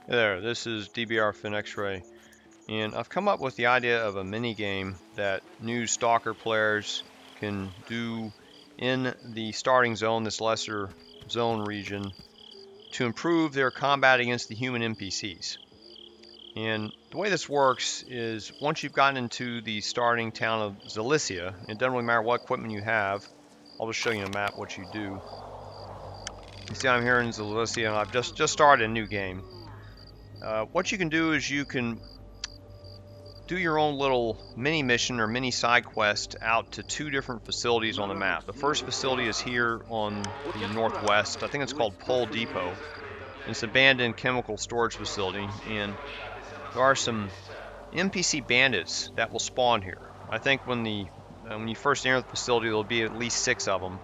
Hey there, this is DBR Fin X-Ray, and I've come up with the idea of a mini game that new Stalker players can do in the starting zone, this lesser zone region, to improve their combat against the human NPCs. And the way this works is once you've gotten into the starting town of Zalissya, it doesn't really matter what equipment you have. I'll just show you on a map what you do. You see I'm here in Zalissya, and I've just started a new game. What you can do is you can do your own little mini mission or mini side quest out to two different facilities on the map. The first facility is here on the northwest. I think it's called Pole Depot. It's an abandoned chemical storage facility, and there are some NPC bandits that will spawn here. I think when you first enter the facility, there'll be at least 6 of them.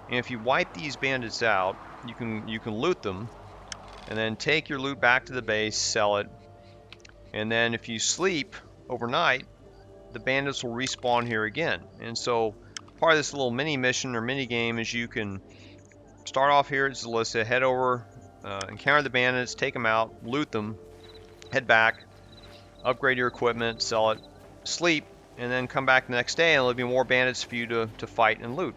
And if you wipe these bandits out, you can loot them, and then take your loot back to the base, sell it, and then if you sleep overnight, the bandits will respawn here again. And so part of this little mini mission or mini game is you can start off here at Zalissya, head over, encounter the bandits, take them out, loot them, head back, upgrade your equipment, sell it, sleep, and then come back the next day and there'll be more bandits for you to fight and loot.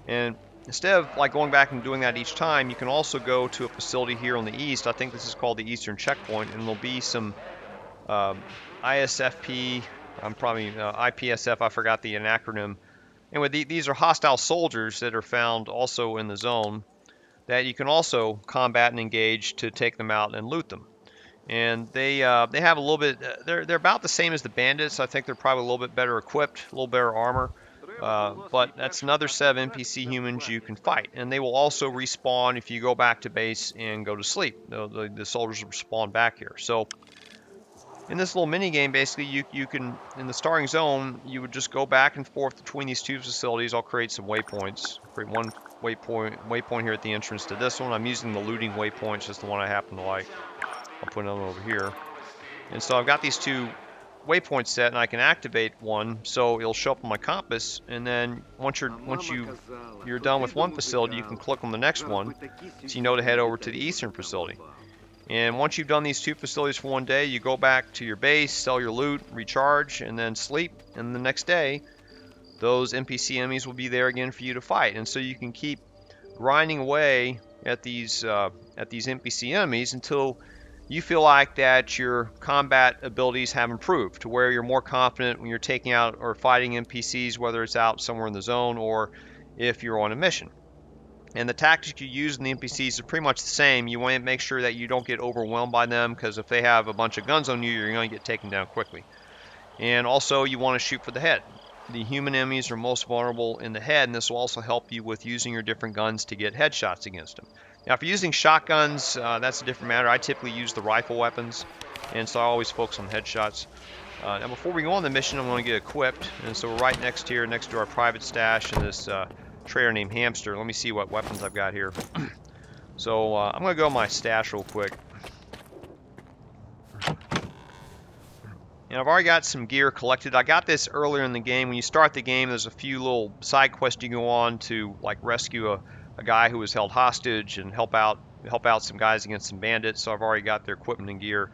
And instead of like going back and doing that each time, you can also go to a facility here on the east. I think this is called the Eastern Checkpoint, and there'll be some ISFP, I'm probably IPSF, I forgot the acronym. Anyway, these are hostile soldiers that are found also in the zone that you can also combat and engage to take them out and loot them. And they have a little bit, they're about the same as the bandits. I think they're probably a little bit better equipped, a little better armor. But that's another set of NPC humans you can fight. And they will also respawn if you go back to base and go to sleep. The soldiers will spawn back here. So in this little mini game, basically, you can, in the starting zone, you would just go back and forth between these two facilities. I'll create some waypoints. Create one waypoint here at the entrance to this one. I'm using the looting waypoints, just the one I happen to like. I'll put another one over here. And so I've got these two waypoints set, and I can activate one, so it'll show up on my compass. And then once you're done with one facility, you can click on the next one, so you know to head over to the eastern facility. And once you've done these two facilities for one day, you go back to your base, sell your loot, recharge, and then sleep. And the next day, those NPC enemies will be there again for you to fight. And so you can keep grinding away at these NPC enemies until you feel like that your combat abilities have improved to where you're more confident when you're taking out or fighting NPCs, whether it's out somewhere in the zone or if you're on a mission. And the tactics you use in the NPCs are pretty much the same. You want to make sure that you don't get overwhelmed by them, because if they have a bunch of guns on you, you're going to get taken down quickly. And also, you want to shoot for the head. The human enemies are most vulnerable in the head, and this will also help you with using your different guns to get headshots against them. Now, if you're using shotguns, that's a different matter. I typically use the rifle weapons, and so I always focus on headshots. Now, before we go on the mission, I'm going to get equipped. And so we're right next here, next to our private stash, and this trader named Hamster. Let me see what weapons I've got here. So I'm going to go my stash real quick. And I've already got some gear collected. I got this earlier in the game. When you start the game, there's a few little side quests you go on to, like rescue a guy who was held hostage and help out some guys against some bandits. So I've already got their equipment and gear.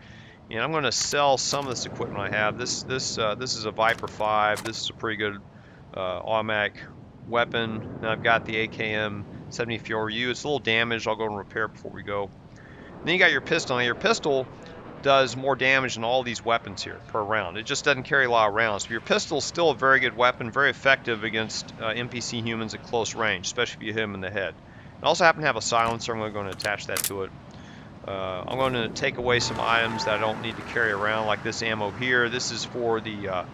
And I'm going to sell some of this equipment I have. This is a Viper 5. This is a pretty good automatic weapon. And I've got the AKM 74U. It's a little damaged. I'll go and repair it before we go. Then you got your pistol. Now your pistol does more damage than all these weapons here per round. It just doesn't carry a lot of rounds. But your pistol is still a very good weapon, very effective against NPC humans at close range, especially if you hit them in the head. I also happen to have a silencer. I'm going to attach that to it. I'm going to take away some items that I don't need to carry around, like this ammo here. This is for the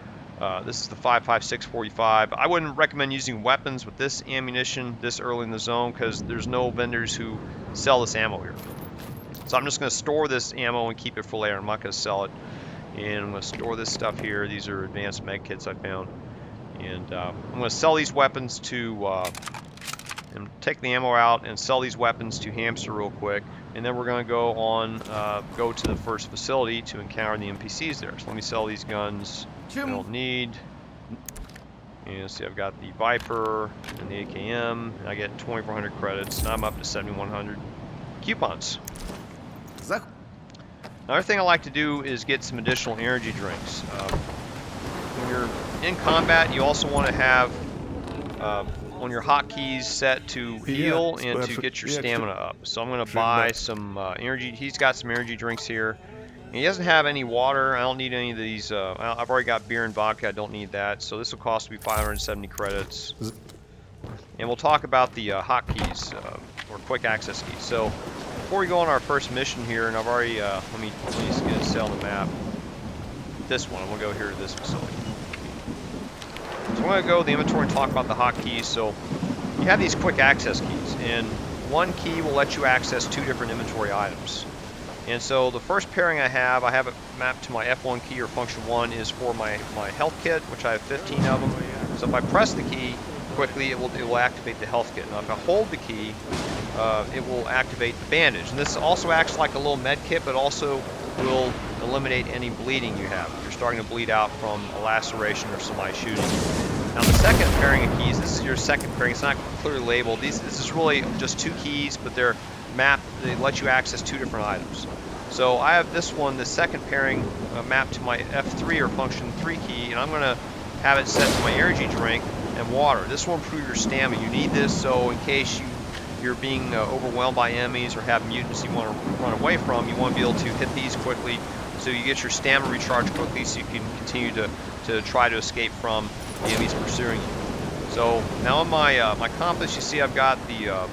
this is the 5.56 45. I wouldn't recommend using weapons with this ammunition this early in the zone, because there's no vendors who sell this ammo here. So I'm just going to store this ammo and keep it for later. I'm not going to sell it. And I'm going to store this stuff here. These are advanced med kits I found. And I'm going to sell these weapons to, and take the ammo out and sell these weapons to Hamster real quick. And then we're going to go to the first facility to encounter the NPCs there. So let me sell these guns I don't need. And see, I've got the Viper and the AKM. And I get 2,400 credits. Now I'm up to 7,100 coupons. Another thing I like to do is get some additional energy drinks. When you're in combat, you also want to have on your hotkeys set to heal and to get your stamina up. So I'm going to buy some energy. He's got some energy drinks here. And he doesn't have any water. I don't need any of these. I've already got beer and vodka. I don't need that. So this will cost me 570 credits. And we'll talk about the hotkeys or quick access keys. So before we go on our first mission here, and I've already let me just get a cell on the map. This one. I'm gonna go here to this facility. So I'm going to go to the inventory and talk about the hotkeys. So you have these quick access keys, and one key will let you access 2 different inventory items. And so the first pairing I have it mapped to my F1 key or function 1 is for my health kit, which I have 15 of them. So if I press the key quickly, it will activate the health kit. Now if I hold the key, it will activate the bandage. And this also acts like a little med kit, but also will eliminate any bleeding you have if you're starting to bleed out from a laceration or somebody shooting you. Now the second pairing of keys, this is your second pairing. It's not clearly labeled. This is really just 2 keys, but they're mapped. They let you access 2 different items. So I have this one, the second pairing, mapped to my F3 or function 3 key, and I'm going to have it set to my energy drink and water. This will improve your stamina. You need this so in case you're being overwhelmed by enemies or have mutants you want to run away from, you want to be able to hit these quickly so you get your stamina recharged quickly so you can continue to try to escape from the enemies pursuing you. So now on my compass, you see I've got the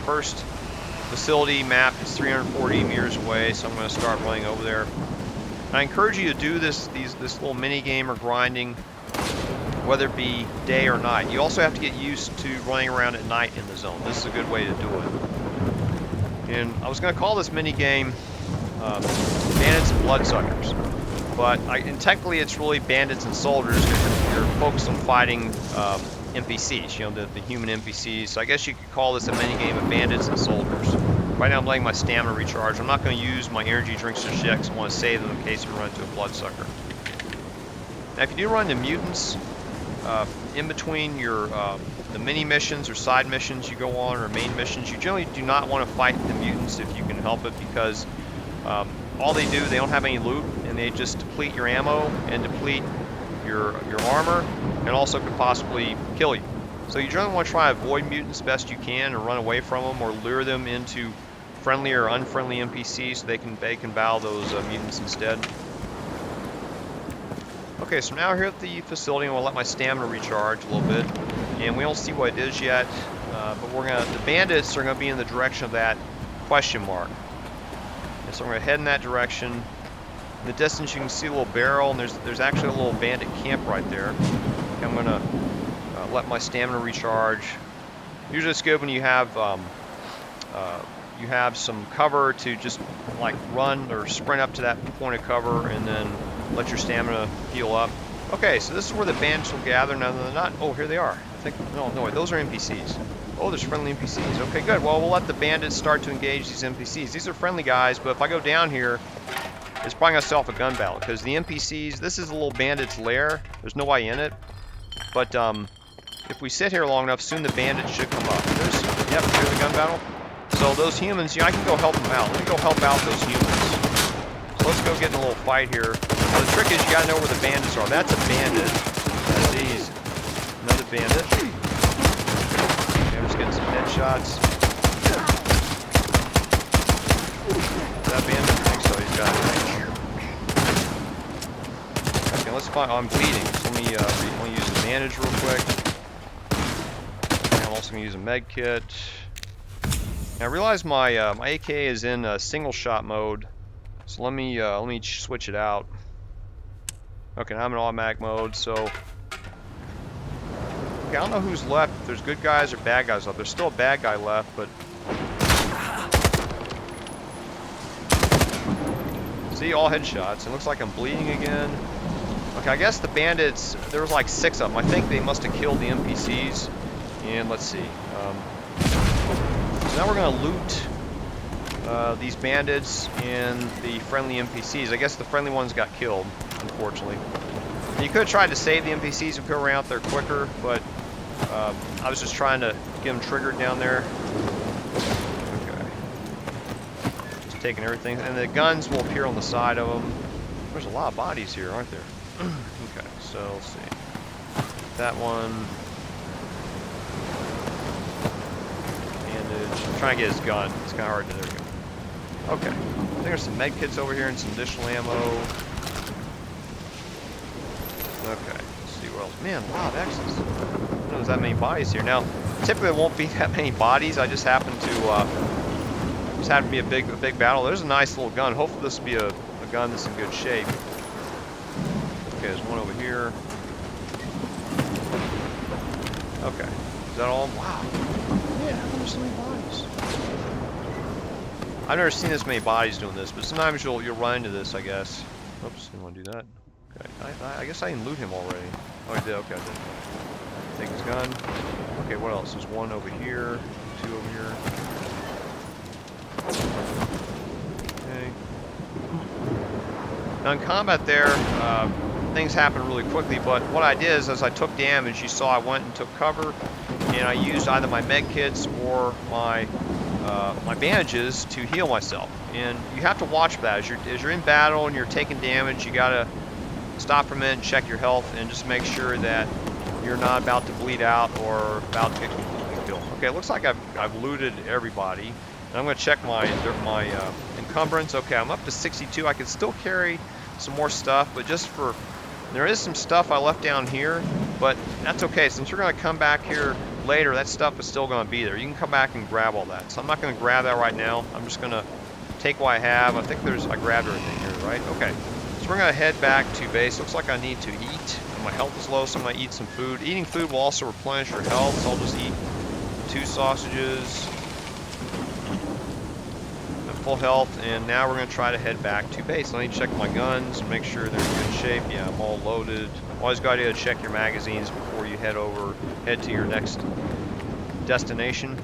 first facility map. It's 340 meters away, so I'm going to start running over there. And I encourage you to do this little mini game or grinding, whether it be day or night. You also have to get used to running around at night in the zone. This is a good way to do it. And I was going to call this mini game Bandits and Bloodsuckers, but technically it's really Bandits and Soldiers because you're focused on fighting NPCs, you know, the human NPCs. So I guess you could call this a mini game of Bandits and Soldiers. Right now I'm letting my stamina recharge. I'm not going to use my energy drinks just yet because I want to save them in case we run into a Bloodsucker. Now if you do run into mutants, in between your the mini missions or side missions you go on or main missions, you generally do not want to fight the mutants if you can help it because all they do, they don't have any loot and they just deplete your ammo and deplete your armor and also could possibly kill you. So you generally want to try to avoid mutants best you can or run away from them or lure them into friendly or unfriendly NPCs so they can battle those mutants instead. Okay, so now we're here at the facility and we'll let my stamina recharge a little bit. And we don't see what it is yet, but the bandits are gonna be in the direction of that question mark. And so we're gonna head in that direction. In the distance you can see a little barrel and there's actually a little bandit camp right there. I'm gonna let my stamina recharge. Usually it's good when you have some cover to just like run or sprint up to that point of cover and then let your stamina heal up. Okay, so this is where the bandits will gather. Now they're not. Oh, here they are. I think no, wait, those are NPCs. Oh, there's friendly NPCs. Okay, good. Well, we'll let the bandits start to engage these NPCs. These are friendly guys, but if I go down here, it's probably gonna set off a gun battle because the NPCs. This is a little bandit's lair. There's nobody in it, but if we sit here long enough, soon the bandits should come up. Yep, here's the gun battle. So those humans, I can go help them out. Let me go help out those humans. So let's go get in a little fight here. Now the trick is you gotta know where the bandits are. That's a bandit. That's easy. Another bandit. Okay, I'm just getting some headshots. Is that bandit? I think so. He's got it. Okay, let's find. Oh, I'm bleeding. So let me use the bandage real quick. And I'm also gonna use a med kit. Now I realize my my AK is in single shot mode. So let me switch it out. Okay, now I'm in automatic mode, so... Okay, I don't know who's left, if there's good guys or bad guys left. There's still a bad guy left, but... See, all headshots. It looks like I'm bleeding again. Okay, I guess the bandits, there was like 6 of them. I think they must have killed the NPCs. And let's see. So now we're going to loot these bandits and the friendly NPCs. I guess the friendly ones got killed, unfortunately. And you could have tried to save the NPCs and go around there quicker, but I was just trying to get them triggered down there. Okay. Just taking everything. And the guns will appear on the side of them. There's a lot of bodies here, aren't there? Okay, so let's see. That one. Bandage. I'm trying to get his gun. It's kind of hard to. There we go. Okay. I think there's some med kits over here and some additional ammo. Okay. Let's see what else. Man, wow, X's. I didn't know there's that many bodies here. Now, typically there won't be that many bodies. I just happen to be a big battle. There's a nice little gun. Hopefully this will be a gun that's in good shape. Okay, there's one over here. Okay. Is that all? Wow. Yeah, how come there's so many bodies? I've never seen this many bodies doing this, but sometimes you'll run into this, I guess. Oops, didn't want to do that. Okay, I guess I didn't loot him already. Oh, I did. Okay, I did. Take his gun. Okay, what else? There's one over here, two over here. Okay. Now in combat there, things happen really quickly, but what I did is as I took damage, you saw I went and took cover, and I used either my med kits or my bandages to heal myself. And you have to watch for that. As you're in battle and you're taking damage, you gotta stop for a minute and check your health and just make sure that you're not about to bleed out or about to get completely killed. Okay, it looks like I've looted everybody. And I'm going to check my encumbrance. Okay, I'm up to 62. I can still carry some more stuff, but there is some stuff I left down here, but that's okay. Since we're going to come back here later, that stuff is still going to be there. You can come back and grab all that. So I'm not going to grab that right now. I'm just going to take what I have. I think I grabbed everything here, right? Okay. So we're going to head back to base. Looks like I need to eat. My health is low, so I'm going to eat some food. Eating food will also replenish your health, so I'll just eat 2 sausages. Full health, and now we're going to try to head back to base. Let me check my guns, make sure they're in good shape. Yeah, I'm all loaded. Always got to check your magazines before you head to your next destination.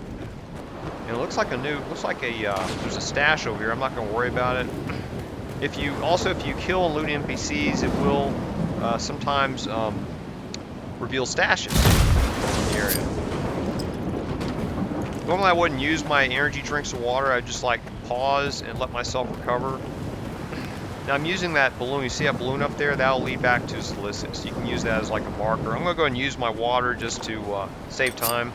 And it looks like there's a stash over here. I'm not going to worry about it. If you kill and loot NPCs, it will sometimes reveal stashes in the area. Normally I wouldn't use my energy drinks or water. I'd just like pause and let myself recover. Now I'm using that balloon. You see that balloon up there? That'll lead back to Zalissya. So you can use that as like a marker. I'm going to go ahead and use my water just to save time.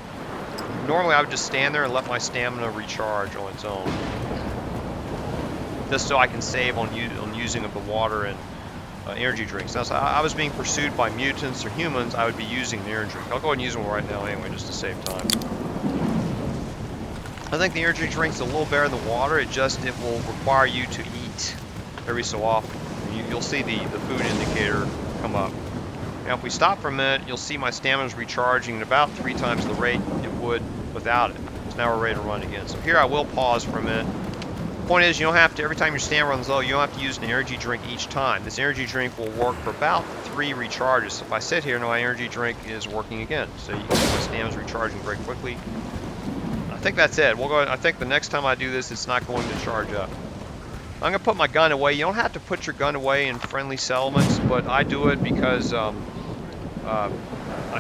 Normally I would just stand there and let my stamina recharge on its own. Just so I can save on using of the water and energy drinks. Now, if I was being pursued by mutants or humans, I would be using the energy drink. I'll go ahead and use one right now anyway, just to save time. I think the energy drink's a little better than water. It will require you to eat every so often. You'll see the food indicator come up. Now, if we stop for a minute, you'll see my stamina's recharging at about 3 times the rate it would without it. So now we're ready to run again. So here I will pause for a minute. Point is, you don't have to, every time your stamina runs low, you don't have to use an energy drink each time. This energy drink will work for about 3 recharges. So if I sit here, now my energy drink is working again. So you can see my stamina's recharging very quickly. I think that's it. I think the next time I do this, it's not going to charge up. I'm going to put my gun away. You don't have to put your gun away in friendly settlements, but I do it because I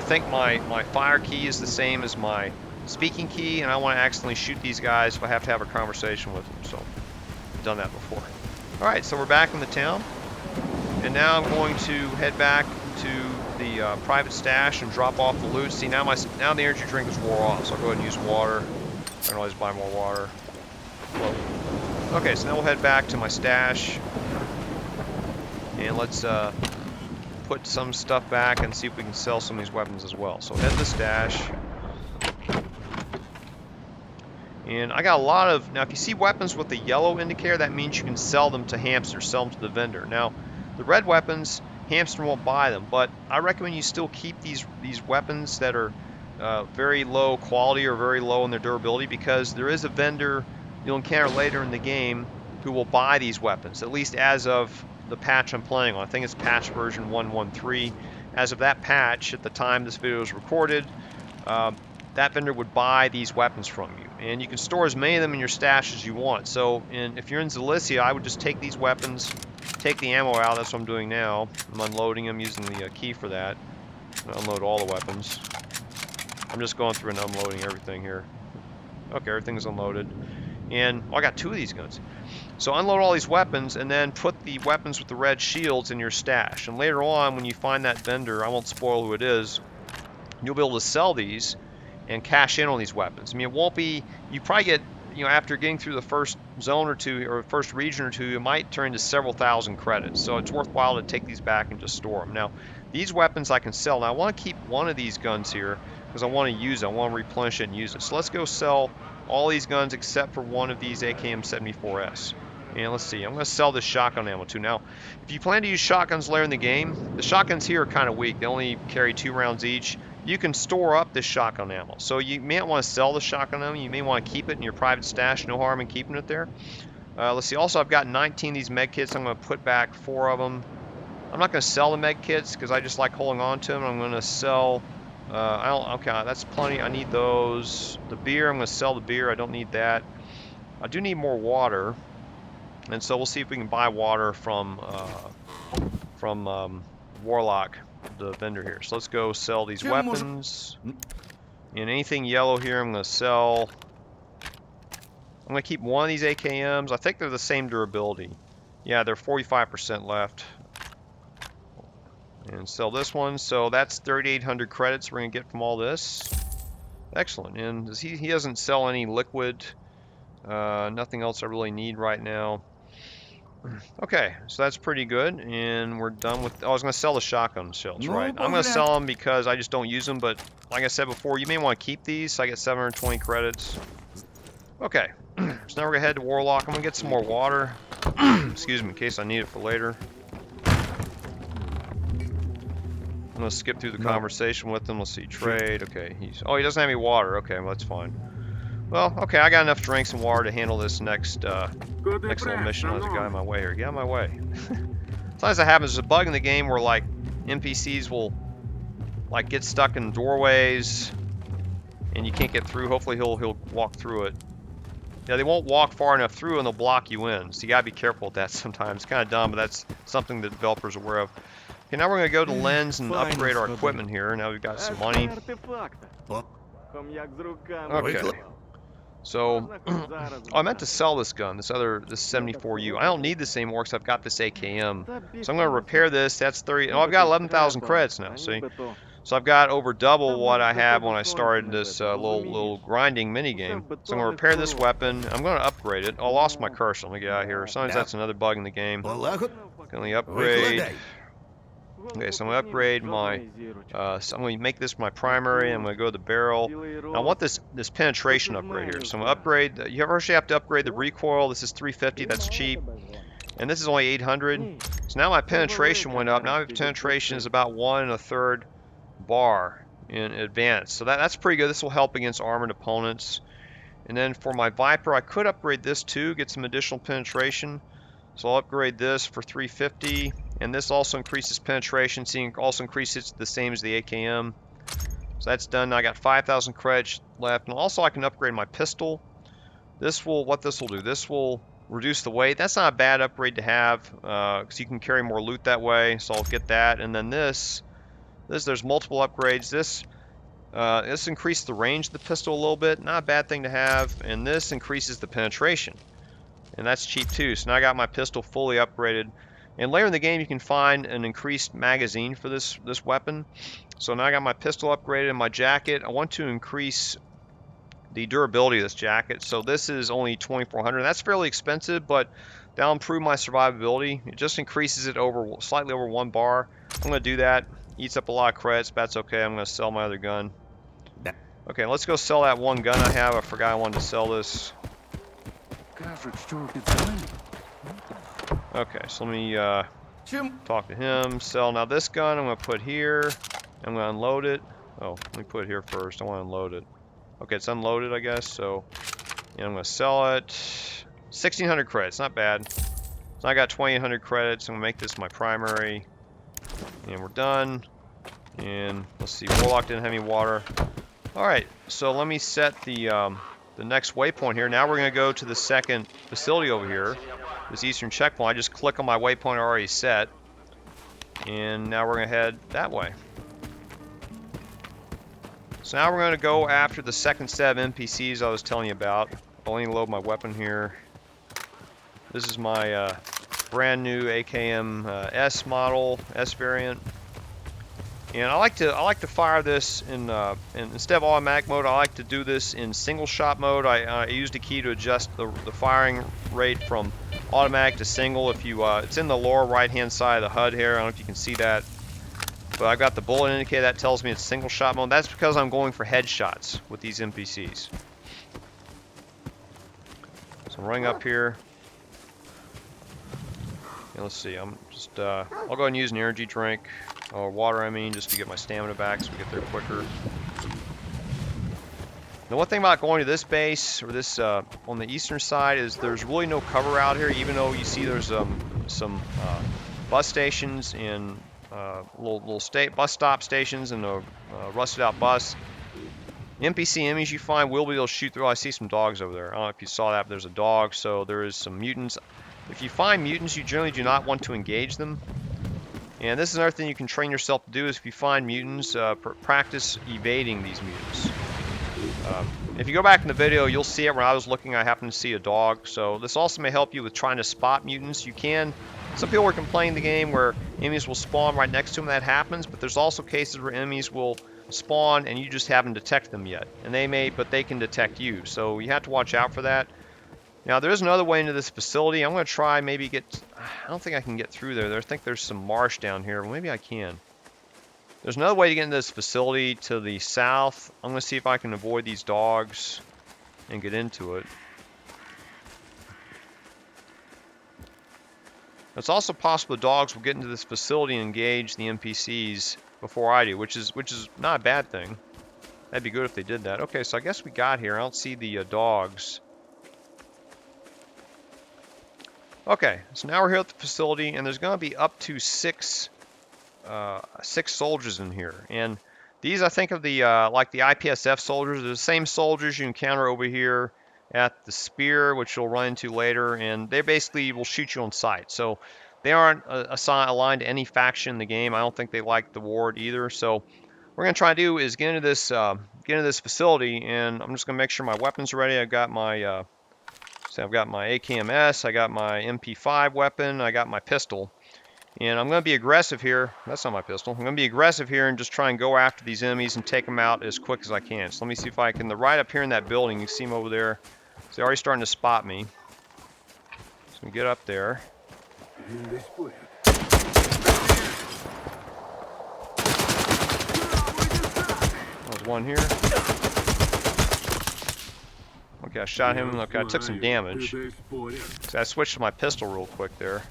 think my fire key is the same as my speaking key, and I want to accidentally shoot these guys if I have to have a conversation with them. So I've done that before. All right, so we're back in the town, and now I'm going to head back to the private stash and drop off the loot. See, now the energy drink is wore off, so I'll go ahead and use water. I can always buy more water. Whoa. Okay, so now we'll head back to my stash, and let's put some stuff back and see if we can sell some of these weapons as well. So head to the stash. And I got a lot of, now if you see weapons with the yellow indicator, that means you can sell them to hamsters, sell them to the vendor. Now, the red weapons, hamster won't buy them, but I recommend you still keep these weapons that are very low quality or very low in their durability, because there is a vendor you'll encounter later in the game who will buy these weapons, at least as of the patch I'm playing on. I think it's patch version 1.13. As of that patch, at the time this video was recorded, that vendor would buy these weapons from you. And you can store as many of them in your stash as you want. So if you're in Zalissya, I would just take these weapons, take the ammo out. That's what I'm doing now. I'm unloading them using the key for that. Unload all the weapons. I'm just going through and unloading everything here. Okay, everything's unloaded. And I got 2 of these guns. So unload all these weapons and then put the weapons with the red shields in your stash. And later on, when you find that vendor, I won't spoil who it is, you'll be able to sell these and cash in on these weapons. I mean, it won't be, you probably get, after getting through the first zone or 2 or first region or 2, it might turn into several thousand credits. So it's worthwhile to take these back and just store them. Now, these weapons I can sell. Now, I want to keep one of these guns here because I want to use it. I want to replenish it and use it. So let's go sell all these guns except for one of these AKM-74S. And let's see, I'm going to sell this shotgun ammo too. Now, if you plan to use shotguns later in the game, the shotguns here are kind of weak. They only carry 2 rounds each. You can store up this shotgun ammo. So you may not want to sell the shotgun ammo. You may want to keep it in your private stash. No harm in keeping it there. Let's see, also I've got 19 of these med kits. I'm going to put back 4 of them. I'm not going to sell the med kits because I just like holding on to them. I'm going to sell, okay, that's plenty. I need those. The beer, I'm going to sell the beer. I don't need that. I do need more water. And so we'll see if we can buy water from Warlock, the vendor here. So let's go sell these weapons. And anything yellow here I'm going to sell. I'm going to keep one of these AKMs. I think they're the same durability. Yeah, they're 45% left. And sell this one. So that's 3,800 credits we're going to get from all this. Excellent. And he doesn't sell any liquid. Nothing else I really need right now. Okay, so that's pretty good, and we're done with. I was going to sell the shotgun shells, right? I'm going to sell them because I just don't use them, but like I said before, you may want to keep these. So I get 720 credits. Okay, so now we're going to head to Warlock. I'm going to get some more water. Excuse me, in case I need it for later. I'm going to skip through the conversation with him. Let's see, trade. Okay, he doesn't have any water. Okay, well, that's fine. Well, okay, I got enough drinks and water to handle this next little mission. There's a guy in my way here. Get out of my way. Sometimes that happens. There's a bug in the game where, like, NPCs will, like, get stuck in doorways and you can't get through. Hopefully he'll walk through it. Yeah, they won't walk far enough through and they'll block you in. So you gotta be careful with that sometimes. It's kind of dumb, but that's something the developers are aware of. Okay, now we're gonna go to Lens and upgrade our equipment here. Now we've got some money. Okay. So, I meant to sell this gun, this 74U. I don't need this anymore because I've got this AKM. So I'm going to repair this. That's 30. Oh, I've got 11,000 credits now, see? So I've got over double what I had when I started this little grinding minigame. So I'm going to repair this weapon. I'm going to upgrade it. Oh, I lost my cursor. Let me get out of here. Sometimes that's another bug in the game. Can we upgrade? Okay, so I'm going to upgrade my, so I'm going to make this my primary. I'm going to go to the barrel. Now, I want this penetration upgrade here. So I'm going to upgrade, you actually have to upgrade the recoil. This is 350, that's cheap. And this is only 800. So now my penetration went up. Now my penetration is about 1 1/3 bar in advance. So that's pretty good. This will help against armored opponents. And then for my Viper, I could upgrade this too, get some additional penetration. So I'll upgrade this for 350. And this also increases penetration, so also increases the same as the AKM. So that's done. Now I got 5,000 credits left. And also I can upgrade my pistol. What this will do, this will reduce the weight. That's not a bad upgrade to have, because you can carry more loot that way. So I'll get that. And then there's multiple upgrades. This increases the range of the pistol a little bit. Not a bad thing to have. And this increases the penetration. And that's cheap too. So now I got my pistol fully upgraded. And later in the game, you can find an increased magazine for this weapon. So now I got my pistol upgraded and my jacket. I want to increase the durability of this jacket. So this is only 2,400. That's fairly expensive, but that'll improve my survivability. It just increases it slightly over 1 bar. I'm going to do that. Eats up a lot of credits, but that's okay. I'm going to sell my other gun. Okay, let's go sell that one gun I have. I forgot I wanted to sell this. Okay, so let me talk to him, sell. Now this gun I'm going to put here. I'm going to unload it. Oh, let me put it here first. I want to unload it. Okay, it's unloaded, I guess. So yeah, I'm going to sell it. 1,600 credits, not bad. So I got 2,800 credits. I'm going to make this my primary. And we're done. And let's see, Warlock didn't have any water. Alright, so let me set the next waypoint here. Now we're going to go to the second facility over here. This Eastern checkpoint. I just click on my waypoint already set. And now we're going to head that way. So now we're going to go after the second set of NPCs I was telling you about. let me load my weapon here. This is my brand new AKM S model, S variant. And I like to fire this in instead of automatic mode. I like to do this in single shot mode. I use the key to adjust the firing rate from automatic to single. If you it's in the lower right hand side of the HUD here. I don't know if you can see that, but I've got the bullet indicator that tells me it's single shot mode. That's because I'm going for headshots with these NPCs. So I'm running up here. And let's see. I'm just I'll go ahead and use an energy drink. Or water, I mean, just to get my stamina back so we get there quicker. The one thing about going to this base, or this on the eastern side, is there's really no cover out here, even though you see there's some bus stations and little bus stop stations and a rusted out bus. NPC enemies you find will be able to shoot through. I see some dogs over there. I don't know if you saw that, but there's a dog, so there is some mutants. If you find mutants, you generally do not want to engage them. And this is another thing you can train yourself to do, is if you find mutants, practice evading these mutants. If you go back in the video, you'll see it. When I was looking, I happened to see a dog. So this also may help you with trying to spot mutants. You can, some people are complaining the game where enemies will spawn right next to them. That happens, but there's also cases where enemies will spawn and you just haven't detected them yet. And they may, but they can detect you. So you have to watch out for that. Now, there is another way into this facility. I'm going to try maybe get... I don't think I can get through there. I think there's some marsh down here. Well, maybe I can. There's another way to get into this facility to the south. I'm going to see if I can avoid these dogs and get into it. It's also possible the dogs will get into this facility and engage the NPCs before I do, which is not a bad thing. That'd be good if they did that. Okay, so I guess we got here. I don't see the dogs. Okay, so now we're here at the facility, and there's going to be up to six soldiers in here. And these, I think of the like the IPSF soldiers. They're the same soldiers you encounter over here at the spear, which you'll run into later, and they basically will shoot you on sight. So they aren't aligned to any faction in the game. I don't think they like the ward either. So what we're going to try to do is get into this facility, and I'm just going to make sure my weapons are ready. I've got my AKM-S, I got my MP5 weapon, I got my pistol. And I'm going to be aggressive here. That's not my pistol. I'm going to be aggressive here and just try and go after these enemies and take them out as quick as I can. So let me see if I can, right up here in that building, you see them over there. So they're already starting to spot me. So we get up there. There's one here. Okay, I shot him. Okay, I took some damage. So I switched to my pistol real quick there.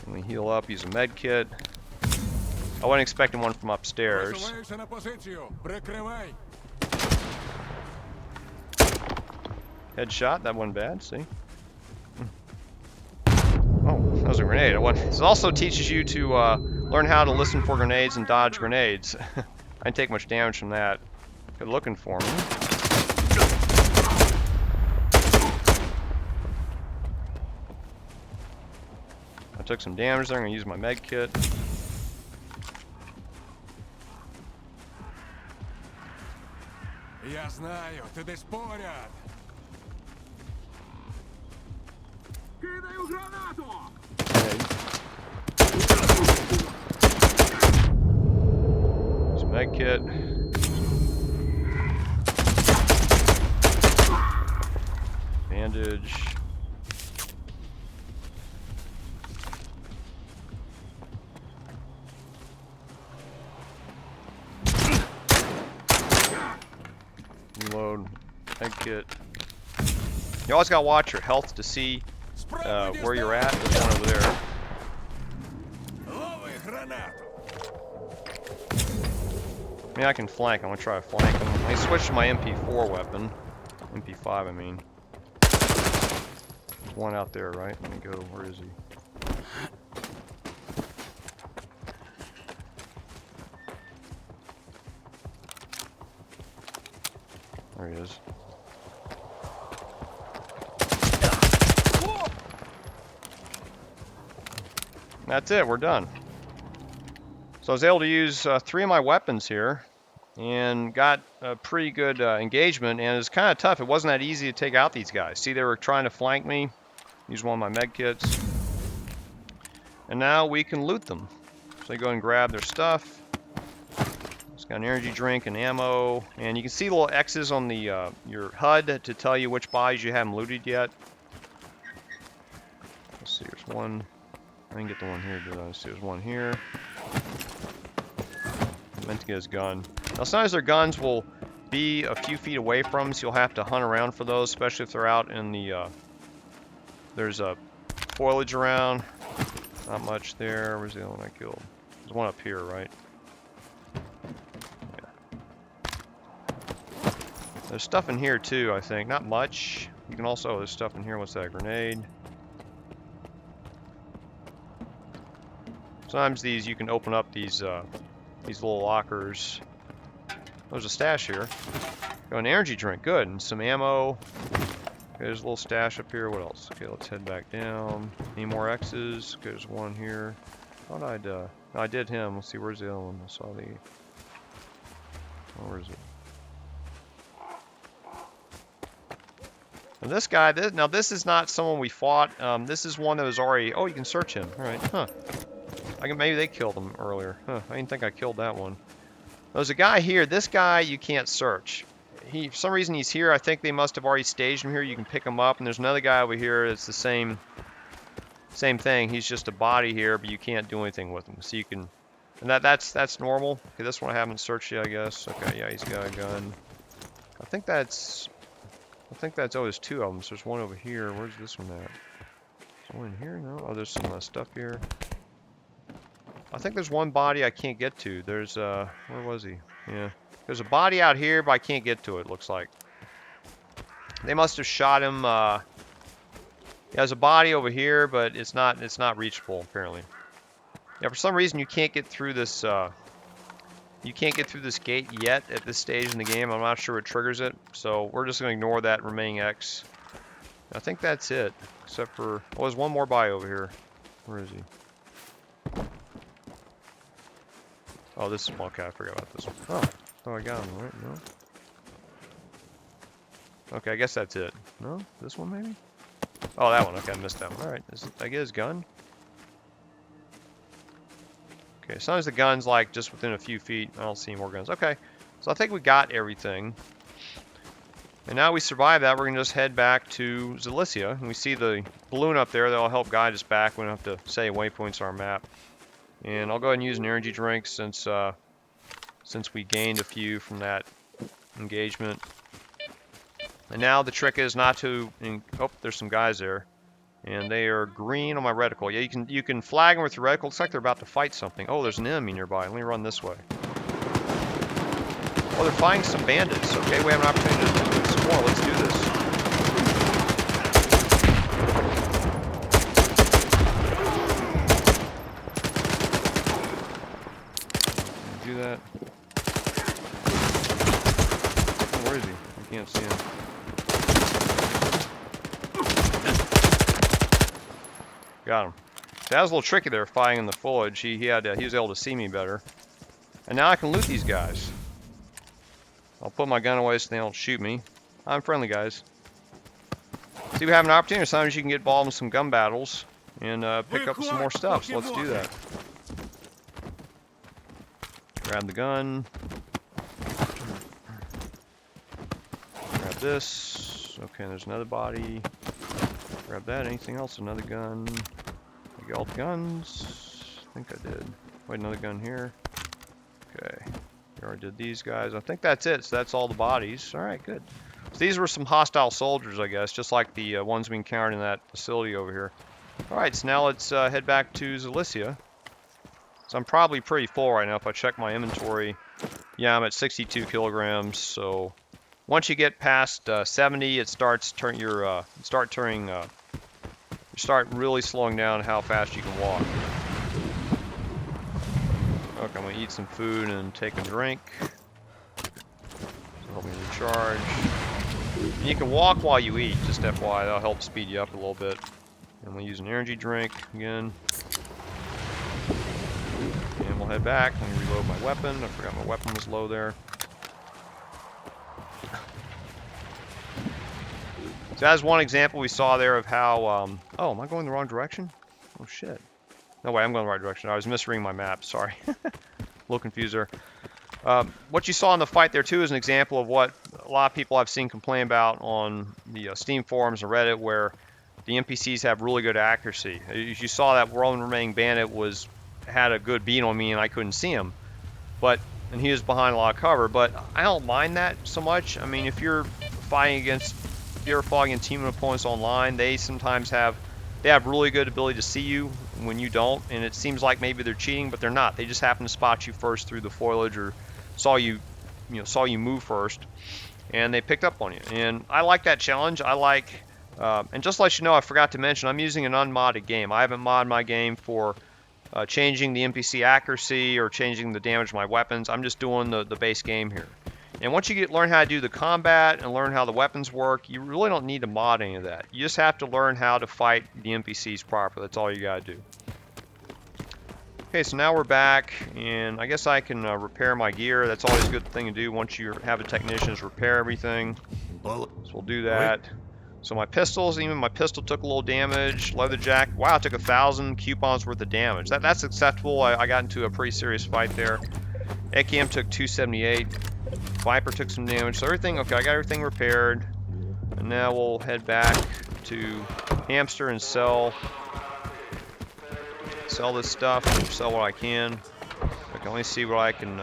Let me heal up, use a med kit. I wasn't expecting one from upstairs. Headshot, that wasn't bad, see? Oh, that was a grenade. This also teaches you to learn how to listen for grenades and dodge grenades. I didn't take much damage from that. Good looking for me. I took some damage there. I'm going to use my med kit. Я знаю, ты десь поряд. Кидаю гранату! Some med kit. Bandage. Reload. Med kit. You always gotta watch your health to see where you're at. There's one over there. I mean, I can flank. I'm gonna try to flank him. I switched to my MP4 weapon. MP5, I mean. There's one out there, right? Let me go. Where is he? There he is. That's it. We're done. So I was able to use 3 of my weapons here. and got a pretty good engagement, and it's kind of tough. It wasn't that easy to take out these guys. See, they were trying to flank me. Use one of my med kits. And now we can loot them. So they go and grab their stuff. It's got an energy drink and ammo. And you can see little X's on the your HUD to tell you which bodies you haven't looted yet. Let's see, there's one. I didn't get the one here, did I? Let's see, there's one here. I meant to get his gun. Now sometimes their guns will be a few feet away from, so you'll have to hunt around for those, especially if they're out in the, there's a foliage around. Not much there. Where's the other one I killed? There's one up here, right? Yeah. There's stuff in here too, I think. Not much. You can also, there's stuff in here. What's that? Grenade. Sometimes these, you can open up these little lockers. There's a stash here. Got an energy drink. Good. And some ammo. Okay, there's a little stash up here. What else? Okay, let's head back down. Any more X's? Okay, there's one here. Thought I'd, no, I did him. Let's see, where's the other one? I saw the, oh, where is it? Now this guy, now this is not someone we fought. This is one that was already, oh, you can search him. All right, huh. Maybe they killed him earlier. Huh, I didn't think I killed that one. There's a guy here. This guy you can't search. For some reason he's here. I think they must have already staged him here. You can pick him up. And there's another guy over here that's the same thing. He's just a body here, but you can't do anything with him. So you can, and that's normal. Okay, this one I haven't searched yet, I guess. Okay, yeah, he's got a gun. I think that's, oh, there's two of them. So there's one over here. Where's this one at? Is one in here? No? Oh, there's some stuff here. I think there's one body I can't get to. There's, where was he? Yeah. There's a body out here, but I can't get to it, looks like. They must have shot him, there's a body over here, but it's not reachable, apparently. Yeah, for some reason you can't get through this, gate yet at this stage in the game. I'm not sure what triggers it, so we're just going to ignore that remaining X. I think that's it, except for, oh, there's one more body over here. Where is he? Oh, this is, okay, I forgot about this one. Oh, I got him, right? No? Okay, I guess that's it. No? This one, maybe? Oh, that one. Okay, I missed that one. Alright, did I get his gun? Okay, sometimes the gun's like just within a few feet. I don't see any more guns. Okay, so I think we got everything. And now we survive that, we're going to just head back to Zalissya. And we see the balloon up there that'll help guide us back. We don't have to say waypoints on our map. And I'll go ahead and use an energy drink since we gained a few from that engagement. And now the trick is not to, oh, there's some guys there. And they are green on my reticle. Yeah, you can flag them with your reticle. Looks like they're about to fight something. Oh, there's an enemy nearby. Let me run this way. Oh, they're fighting some bandits. Okay, we have an opportunity to do some more. Let's do this. Do that. Oh, where is he? I can't see him. Got him. So that was a little tricky there, fighting in the foliage. He was able to see me better. And now I can loot these guys. I'll put my gun away so they don't shoot me. I'm friendly, guys. See, we have an opportunity. Sometimes you can get involved in some gun battles and pick up some more stuff. So let's do that. Grab the gun. Grab this. Okay, there's another body. Grab that. Anything else? Another gun. I got all the guns. I think I did. Wait, another gun here. Okay. We already did these guys. I think that's it. So that's all the bodies. Alright, good. So these were some hostile soldiers, I guess, just like the ones we encountered in that facility over here. Alright, so now let's head back to Zalissya. So I'm probably pretty full right now. If I check my inventory, yeah, I'm at 62 kilograms. So once you get past 70, it starts you start really slowing down how fast you can walk. Okay, I'm gonna eat some food and take a drink to help me recharge. And you can walk while you eat, just FYI. That'll help speed you up a little bit. I'm gonna use an energy drink again. And we'll head back. Let me reload my weapon. I forgot my weapon was low there. So that's one example we saw there of how, oh, am I going the wrong direction? Oh shit. No way, I'm going the right direction. I was misreading my map, sorry. A little confused there. What you saw in the fight there too is an example of what a lot of people I've seen complain about on the Steam forums and Reddit, where the NPCs have really good accuracy. As you saw, that Roman remaining bandit had a good beat on me and I couldn't see him, and he was behind a lot of cover. But I don't mind that so much. I mean, if you're fighting against team opponents online, they sometimes have really good ability to see you when you don't, and it seems like maybe they're cheating, but they're not. They just happen to spot you first through the foliage, or saw you move first, and they picked up on you. And I like that challenge. I like, and just to let you know, I forgot to mention, I'm using an unmodded game. I haven't modded my game for changing the NPC accuracy or changing the damage of my weapons. I'm just doing the base game here. And once you learn how to do the combat and learn how the weapons work, you really don't need to mod any of that. You just have to learn how to fight the NPCs properly. That's all you gotta do. Okay, so now we're back, and I guess I can repair my gear. That's always a good thing to do once you have a technician, is repair everything. So we'll do that. So my pistols, even my pistol took a little damage. Leather jacket, wow, it took 1,000 coupons worth of damage. That's acceptable. I got into a pretty serious fight there. AKM took 278. Viper took some damage, so everything, okay, I got everything repaired. And now we'll head back to Hamster and sell this stuff, sell what I can. I can only see what I can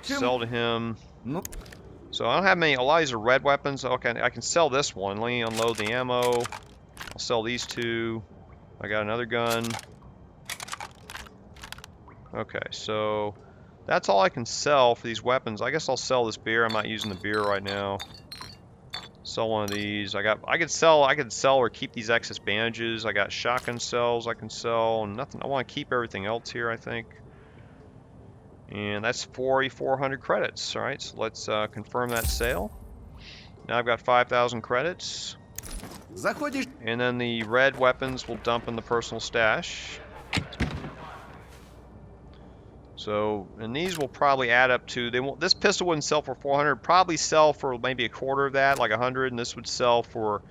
sell to him. So I don't have many, a lot of these are red weapons. Okay, I can sell this one. Let me unload the ammo. I'll sell these two. I got another gun. Okay, so that's all I can sell for these weapons. I guess I'll sell this beer. I'm not using the beer right now. Sell one of these. I could sell or keep these excess bandages. I got shotgun cells I can sell. Nothing. I want to keep everything else here, I think. And that's 4,400 credits. All right, so let's confirm that sale. Now I've got 5,000 credits. And then the red weapons will dump in the personal stash. So, and these will probably add up to, this pistol wouldn't sell for 400, probably sell for maybe a quarter of that, like 100, and this would sell for,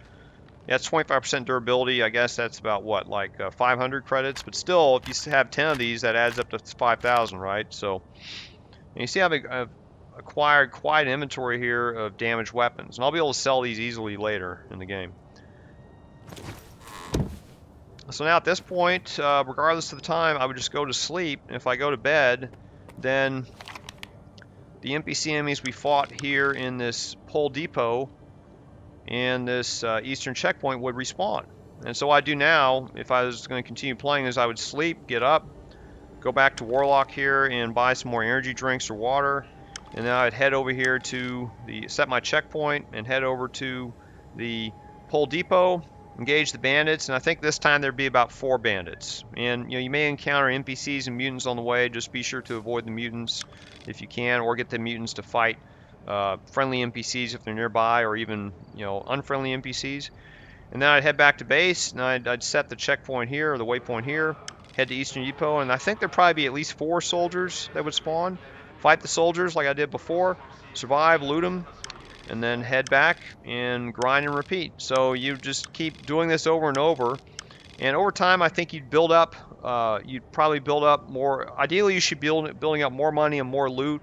yeah, it's 25% durability. I guess that's about what, like 500 credits, but still, if you have 10 of these, that adds up to 5,000, right? So, and you see I've acquired quite an inventory here of damaged weapons, and I'll be able to sell these easily later in the game. So now at this point, regardless of the time, I would just go to sleep. And if I go to bed, then the NPC enemies we fought here in this pole depot and this eastern checkpoint would respawn. And so what I do now, if I was going to continue playing, is I would sleep, get up, go back to Warlock here and buy some more energy drinks or water, and then I'd head over here to set my checkpoint and head over to the pole depot, engage the bandits, and I think this time there'd be about 4 bandits. And you may encounter NPCs and mutants on the way. Just be sure to avoid the mutants if you can, or get the mutants to fight friendly NPCs if they're nearby, or even unfriendly NPCs. And then I'd head back to base, and I'd set the checkpoint here, or the waypoint here, head to Eastern Depot, and I think there'd probably be at least 4 soldiers that would spawn. Fight the soldiers like I did before, survive, loot them, and then head back and grind and repeat. So you just keep doing this over and over, and over time I think you'd build up, you'd probably build up more. Ideally you should be building up more money and more loot.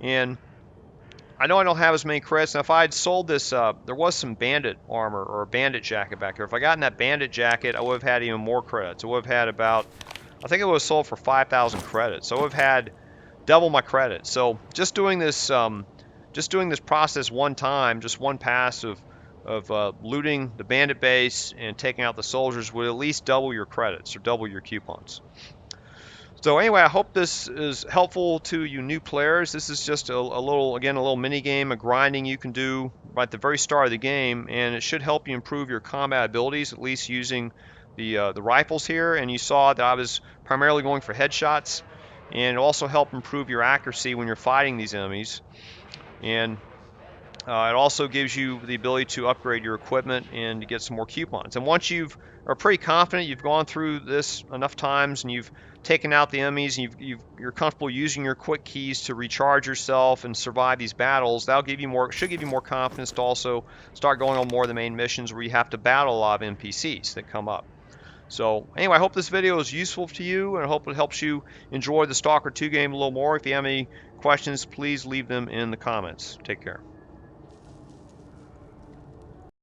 And I know I don't have as many credits, and if I had sold this, there was some bandit armor or a bandit jacket back there. If I got in that bandit jacket, I would have had even more credits. I would have had about, I think it would have sold for 5,000 credits. So I would have had double my credits. So just doing this process one time, just one pass of looting the bandit base and taking out the soldiers would at least double your credits or double your coupons. So anyway, I hope this is helpful to you new players. This is just a little mini game, a grinding you can do right at the very start of the game, and it should help you improve your combat abilities, at least using the rifles here. And you saw that I was primarily going for headshots, and it'll also help improve your accuracy when you're fighting these enemies. And It also gives you the ability to upgrade your equipment and to get some more coupons. And once you are pretty confident, you've gone through this enough times and you've taken out the enemies and you're comfortable using your quick keys to recharge yourself and survive these battles, that'll give you more, should give you more confidence to also start going on more of the main missions where you have to battle a lot of NPCs that come up. So anyway, I hope this video is useful to you, and I hope it helps you enjoy the Stalker 2 game a little more. If you have any questions, please leave them in the comments. Take care.